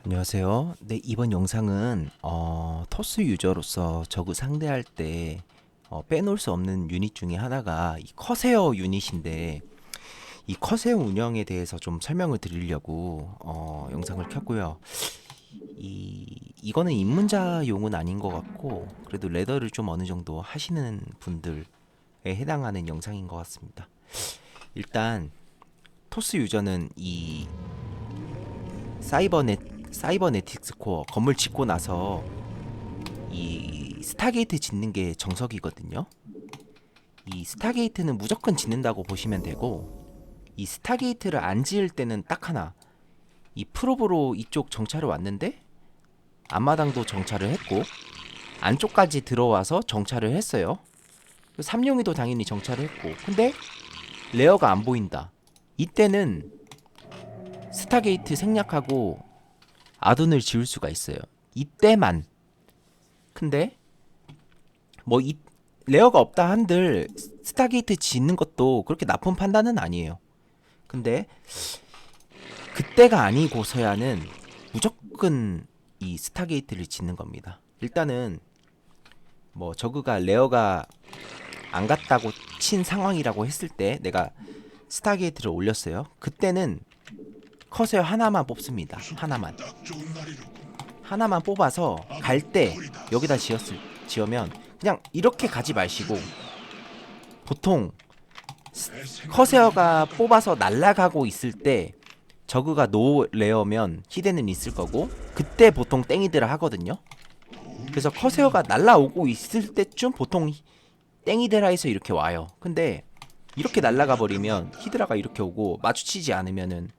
안녕하세요. 네, 이번 영상은 토스 유저로서 저그 상대할 때 빼놓을 수 없는 유닛 중에 하나가 이 커세어 유닛인데, 이 커세어 운영에 대해서 좀 설명을 드리려고 영상을 켰고요. 이거는 입문자용은 아닌 것 같고, 그래도 레더를 좀 어느 정도 하시는 분들에 해당하는 영상인 것 같습니다. 일단 토스 유저는 이 사이버네틱스 코어 건물 짓고 나서 이 스타게이트 짓는 게 정석이거든요. 이 스타게이트는 무조건 짓는다고 보시면 되고, 이 스타게이트를 안 지을 때는 딱 하나, 이 프로브로 이쪽 정찰을 왔는데 앞마당도 정찰을 했고 안쪽까지 들어와서 정찰을 했어요. 삼룡이도 당연히 정찰을 했고, 근데 레어가 안 보인다. 이때는 스타게이트 생략하고 아둔을 지을 수가 있어요. 이때만. 근데 뭐 레어가 없다 한들 스타게이트 짓는 것도 그렇게 나쁜 판단은 아니에요. 근데 그때가 아니고서야는 무조건 이 스타게이트를 짓는 겁니다. 일단은 뭐 저그가 레어가 안 갔다고 친 상황이라고 했을 때 내가 스타게이트를 올렸어요. 그때는 커세어 하나만 뽑습니다. 하나만 뽑아서 갈 때 여기다 지으면 그냥 이렇게 가지 마시고, 보통 커세어가 뽑아서 날아가고 있을 때 저그가 노 레어면 히데는 있을 거고, 그때 보통 땡이드라 하거든요. 그래서 커세어가 날아오고 있을 때쯤 보통 땡이드라에서 이렇게 와요. 근데 이렇게 날아가 버리면 히드라가 이렇게 오고 마주치지 않으면은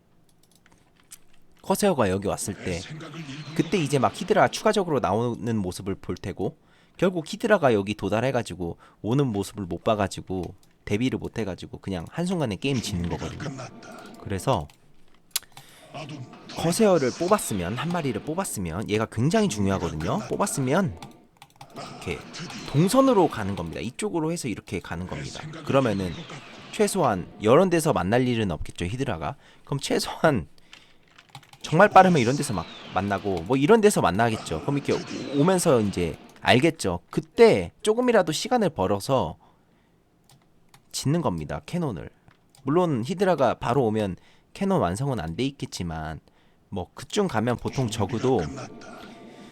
커세어가 여기 왔을 때 그때 이제 막 히드라 추가적으로 나오는 모습을 볼 테고, 결국 히드라가 여기 도달해가지고 오는 모습을 못 봐가지고 대비를 못 해가지고 그냥 한순간에 게임 지는 거거든요. 그래서 커세어를 뽑았으면, 한 마리를 뽑았으면, 얘가 굉장히 중요하거든요. 뽑았으면 이렇게 동선으로 가는 겁니다. 이쪽으로 해서 이렇게 가는 겁니다. 그러면은 최소한 여러 데서 만날 일은 없겠죠, 히드라가. 그럼 최소한 정말 빠르면 이런 데서 막 만나고 뭐 이런 데서 만나겠죠. 그럼 이렇게 오면서 이제 알겠죠. 그때 조금이라도 시간을 벌어서 짓는 겁니다, 캐논을. 물론 히드라가 바로 오면 캐논 완성은 안 돼 있겠지만, 뭐 그쯤 가면 보통 적어도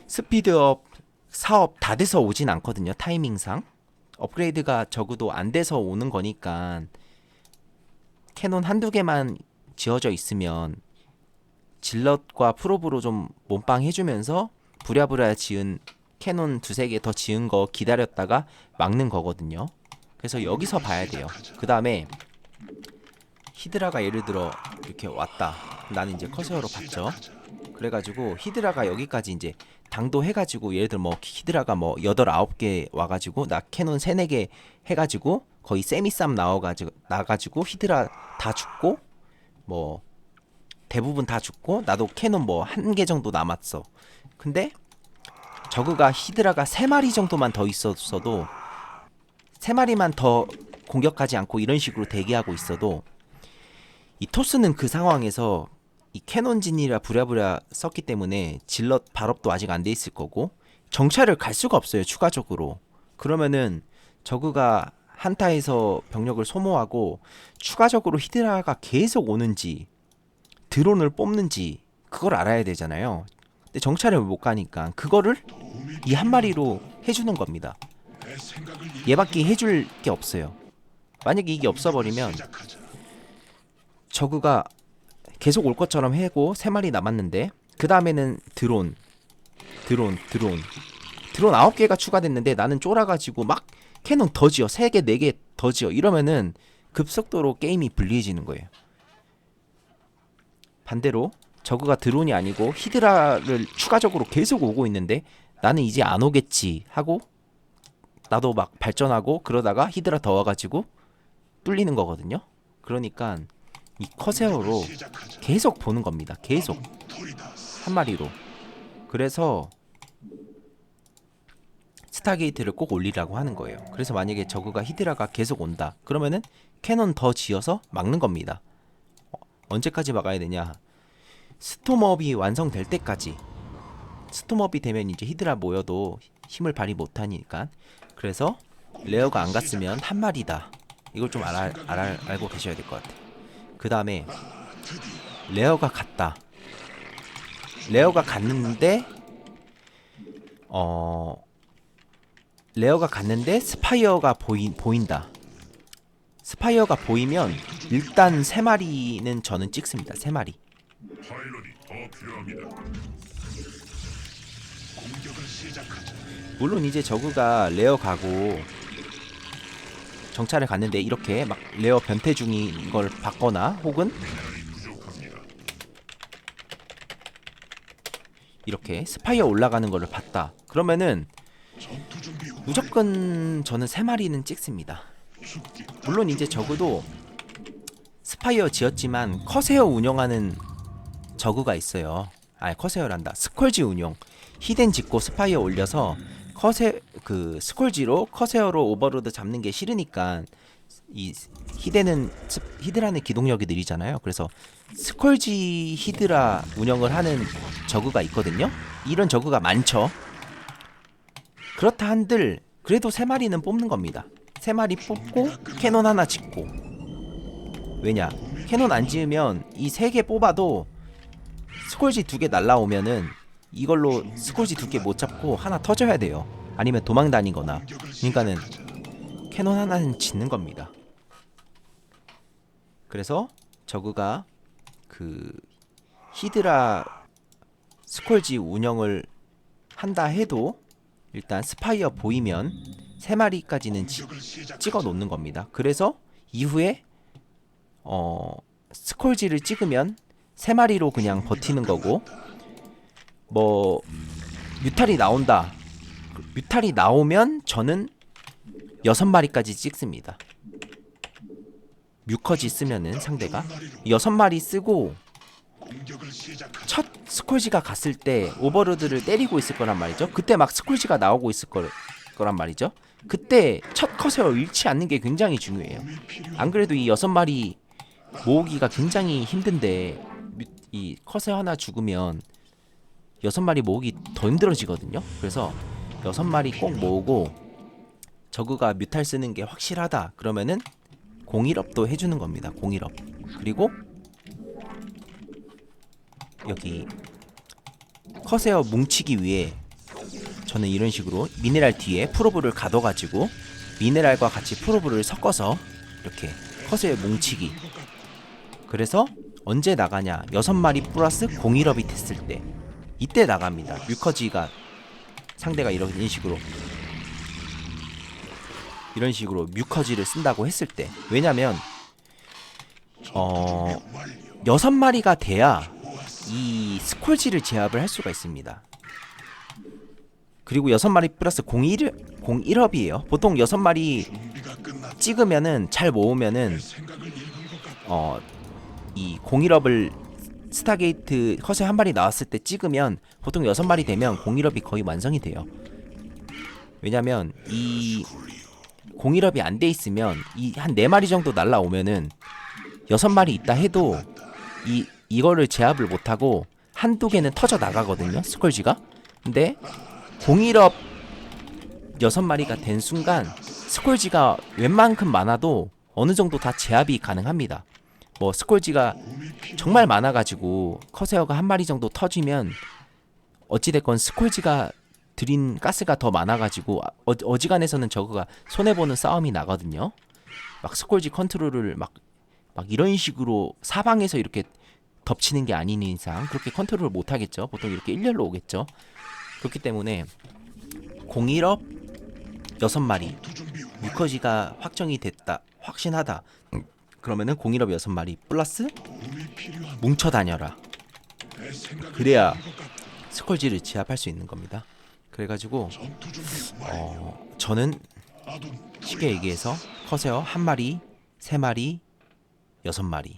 스피드업 사업 다 돼서 오진 않거든요, 타이밍상. 업그레이드가 적어도 안 돼서 오는 거니까 캐논 한두 개만 지어져 있으면 질럿과 프로브로 좀 몸빵 해주면서 부랴부랴 지은 캐논 두세 개 더 지은 거 기다렸다가 막는 거거든요. 그래서 여기서 봐야 돼요. 그 다음에 히드라가 예를 들어 이렇게 왔다. 나는 이제 커세어로 봤죠. 그래가지고 히드라가 여기까지 이제 당도해가지고, 예를 들어 뭐 히드라가 뭐 8, 9개 와가지고 나 캐논 3, 4개 해가지고 거의 세미쌈 나가지고 히드라 다 죽고, 뭐 대부분 다 죽고 나도 캐논 뭐 1개 정도 남았어. 근데 저그가 히드라가 3마리 정도만 더 있었어도, 3마리만 더 공격하지 않고 이런 식으로 대기하고 있어도, 이 토스는 그 상황에서 이 캐논진이라 부랴부랴 썼기 때문에 질럿 발업도 아직 안 돼 있을 거고 정찰을 갈 수가 없어요, 추가적으로. 그러면은 저그가 한타에서 병력을 소모하고 추가적으로 히드라가 계속 오는지 드론을 뽑는지 그걸 알아야 되잖아요. 근데 정찰을 못 가니까 그거를 이 한 마리로 해주는 겁니다. 얘밖에 해줄 게 없어요. 만약에 이게 없어버리면 저그가 계속 올 것처럼 해고 3마리 남았는데, 그 다음에는 드론 9개가 추가됐는데 나는 쫄아가지고 막 캐논 더 지어 3개 4개 더 지어 이러면은 급속도로 게임이 불리해지는 거예요. 반대로 저그가 드론이 아니고 히드라를 추가적으로 계속 오고 있는데 나는 이제 안 오겠지 하고 나도 막 발전하고 그러다가 히드라 더 와가지고 뚫리는 거거든요. 그러니까 이 커세어로 계속 보는 겁니다. 계속 한 마리로. 그래서 스타게이트를 꼭 올리라고 하는 거예요. 그래서 만약에 저그가 히드라가 계속 온다 그러면은 캐논 더 지어서 막는 겁니다. 언제까지 막아야 되냐? 스톰업이 완성될 때까지. 스톰업이 되면 이제 히드라 모여도 힘을 발휘 못하니까. 그래서 레어가 안 갔으면 한 마리다. 이걸 좀 알고 계셔야 될 것 같아. 그 다음에 레어가 갔다. 레어가 갔는데 레어가 갔는데 스파이어가 보인다. 스파이어가 보이면 일단 3마리는 저는 찍습니다. 3마리. 물론 이제 저그가 레어 가고 정찰을 갔는데 이렇게 막 레어 변태 중인 걸 봤거나 혹은 이렇게 스파이어 올라가는 거를 봤다. 그러면은 무조건 저는 3마리는 찍습니다. 물론 이제 저그도 스파이어 지었지만 커세어 운영하는 저그가 있어요. 커세어란다. 스콜지 운용. 히덴 짓고 스파이어 올려서 스콜지로 커세어로 오버로드 잡는 게 싫으니까 이 히드라는 기동력이 느리잖아요. 그래서 스콜지 히드라 운영을 하는 저그가 있거든요. 이런 저그가 많죠. 그렇다 한들 그래도 3마리는 뽑는 겁니다. 3마리 뽑고 캐논 하나 짓고. 왜냐? 캐논 안 지으면 이 3개 뽑아도 스콜지 2개 날라오면은 이걸로 스콜지 2개 못 잡고 하나 터져야 돼요. 아니면 도망 다니거나. 그러니까는 캐논 하나는 짓는 겁니다. 그래서 저그가 그 히드라 스콜지 운영을 한다 해도 일단 스파이어 보이면 3마리까지는 찍어 놓는 겁니다. 그래서 이후에 스콜지를 찍으면 3마리로 그냥 버티는 거고, 뭐 뮤탈이 나온다. 뮤탈이 나오면 저는 6마리까지 찍습니다. 뮤커지 쓰면은 상대가 6마리 쓰고 첫 스콜지가 갔을 때 오버로드를 때리고 있을 거란 말이죠. 그때 막 스콜지가 나오고 있을 거란 말이죠. 그때 첫 컷을 잃지 않는 게 굉장히 중요해요. 안 그래도 이 6마리 모으기가 굉장히 힘든데 이 컷을 하나 죽으면 6마리 모으기 더 힘들어지거든요. 그래서 6마리 꼭 모으고 저그가 뮤탈 쓰는 게 확실하다 그러면은 01업도 해주는 겁니다. 01업. 그리고 여기 커세어 뭉치기 위해 저는 이런 식으로 미네랄 뒤에 프로브를 가둬가지고 미네랄과 같이 프로브를 섞어서 이렇게 커세어 뭉치기. 그래서 언제 나가냐? 6마리 플러스 01업이 됐을 때 이때 나갑니다. 뮤커지가 상대가 이런 식으로 뮤커지를 쓴다고 했을 때. 왜냐면 6마리가 돼야 이 스콜지를 제압을 할 수가 있습니다. 그리고 6마리 플러스 01업이에요. 보통 6마리 찍으면은 잘 모으면은 이 01업을 스타게이트 컷에 한 마리 나왔을 때 찍으면 보통 6마리 되면 01업이 거의 완성이 돼요. 왜냐면 이 01업이 안 돼 있으면 이 한 4마리 정도 날라오면은 6마리 있다 해도 이거를 제압을 못하고 한두 개는 터져 나가거든요. 스콜지가. 근데 01업 6마리가 된 순간 스콜지가 웬만큼 많아도 어느 정도 다 제압이 가능합니다. 뭐 스콜지가 정말 많아가지고 커세어가 한 마리 정도 터지면 어찌됐건 스콜지가 들인 가스가 더 많아가지고 어지간해서는 저거가 손해보는 싸움이 나거든요. 막 스콜지 컨트롤을 막 이런 식으로 사방에서 이렇게 덮치는 게 아닌 이상 그렇게 컨트롤을 못하겠죠. 보통 이렇게 일렬로 오겠죠. 그렇기 때문에 01업 6마리 뮤커지가 확정이 됐다, 확신하다 그러면은 01업 6마리 플러스 뭉쳐 다녀라. 그래야 스콜지를 제압할 수 있는 겁니다. 그래가지고 저는 쉽게 얘기해서 커세어 1마리, 3마리, 6마리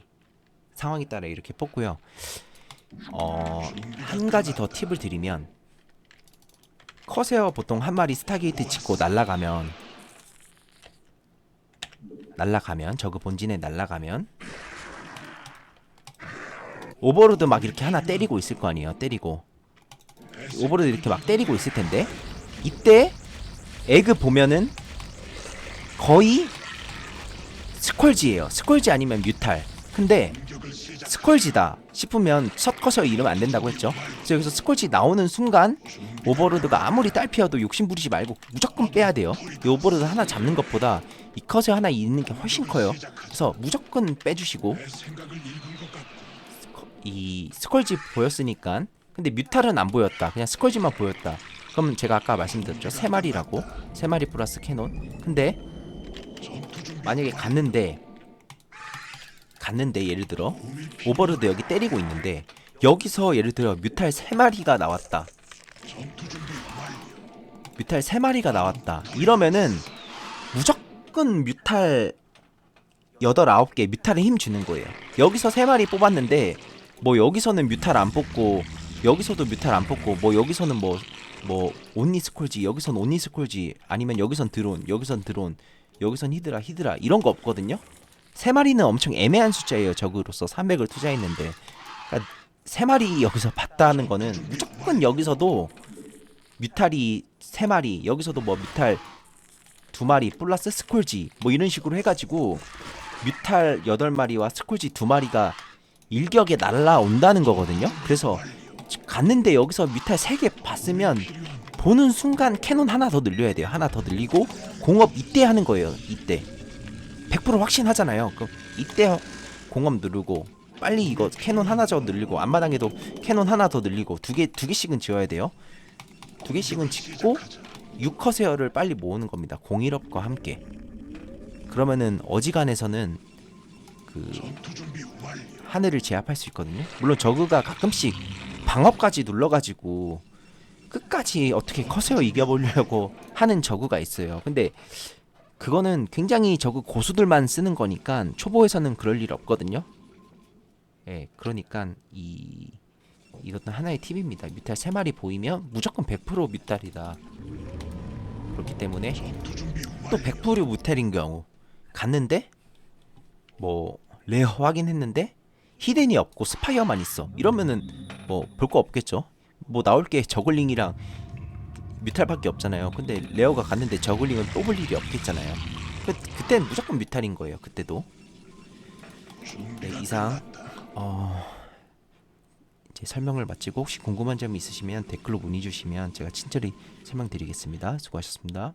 상황에 따라 이렇게 뽑고요. 한 가지 더 팁을 드리면 커세어 보통 1마리 스타게이트 짓고 날아가면 저그 본진에 날아가면 오버로드 막 이렇게 하나 때리고 있을 거 아니에요. 때리고 오버로드 이렇게 막 때리고 있을 텐데 이때 에그 보면은 거의 스콜지예요. 스콜지 아니면 뮤탈. 근데 스콜지다 싶으면 첫 커서 이러면 안 된다고 했죠. 그래서 여기서 스콜지 나오는 순간 오버로드가 아무리 딸피어도 욕심 부리지 말고 무조건 빼야 돼요. 이 오버로드 하나 잡는 것보다 이 컷에 하나 있는 게 훨씬 커요. 그래서 무조건 빼주시고 이 스콜지 보였으니까 근데 뮤탈은 안 보였다. 그냥 스콜지만 보였다. 그럼 제가 아까 말씀드렸죠. 3마리라고. 3마리 플러스 캐논. 근데 만약에 갔는데 예를 들어 오버로드 여기 때리고 있는데 여기서 예를 들어 뮤탈 3마리가 나왔다. 뮤탈 3마리가 나왔다. 이러면은 무조건 뮤탈 8, 9개 뮤탈에 힘 주는 거예요. 여기서 3마리 뽑았는데 뭐 여기서는 뮤탈 안 뽑고 여기서도 뮤탈 안 뽑고 뭐 여기서는 뭐 온리 스콜지 여기선 온리 스콜지 아니면 여기선 드론 여기선 드론 여기선 히드라 이런 거 없거든요. 3마리는 엄청 애매한 숫자예요. 적으로서 300을 투자했는데 그러니까 3마리 여기서 봤다는 거는 무조건 여기서도 뮤탈이 3마리 여기서도 뭐 뮤탈 2마리 플러스 스콜지 뭐 이런 식으로 해가지고 뮤탈 8마리와 스콜지 2마리가 일격에 날라온다는 거거든요. 그래서 갔는데 여기서 뮤탈 3개 봤으면 보는 순간 캐논 하나 더 늘려야 돼요. 하나 더 늘리고 공업 이때 하는 거예요. 이때 100% 확신하잖아요. 그럼 이때 공업 누르고 빨리 이거 캐논 하나 더 늘리고 앞마당에도 캐논 하나 더 늘리고 두 개씩은 지어야 돼요. 2개씩은 짓고 6커세어를 빨리 모으는 겁니다. 공일업과 함께. 그러면은 어지간해서는 그 하늘을 제압할 수 있거든요. 물론 저그가 가끔씩 방업까지 눌러가지고 끝까지 어떻게 커세어 이겨보려고 하는 저그가 있어요. 근데 그거는 굉장히 저그 고수들만 쓰는 거니까 초보에서는 그럴 일 없거든요. 예, 그러니까 이것도 하나의 팁입니다. 뮤탈 3마리 보이면 무조건 100% 뮤탈이다. 그렇기 때문에 또 100% 뮤탈인 경우 갔는데 뭐 레어 확인했는데 히덴이 없고 스파이어만 있어. 이러면은 뭐 볼 거 없겠죠. 뭐 나올 게 저글링이랑 뮤탈밖에 없잖아요. 근데 레어가 갔는데 저글링은 뽑을 일이 없겠잖아요. 그땐 무조건 뮤탈인 거예요. 그때도. 네, 이상 이제 설명을 마치고 혹시 궁금한 점이 있으시면 댓글로 문의 주시면 제가 친절히 설명드리겠습니다. 수고하셨습니다.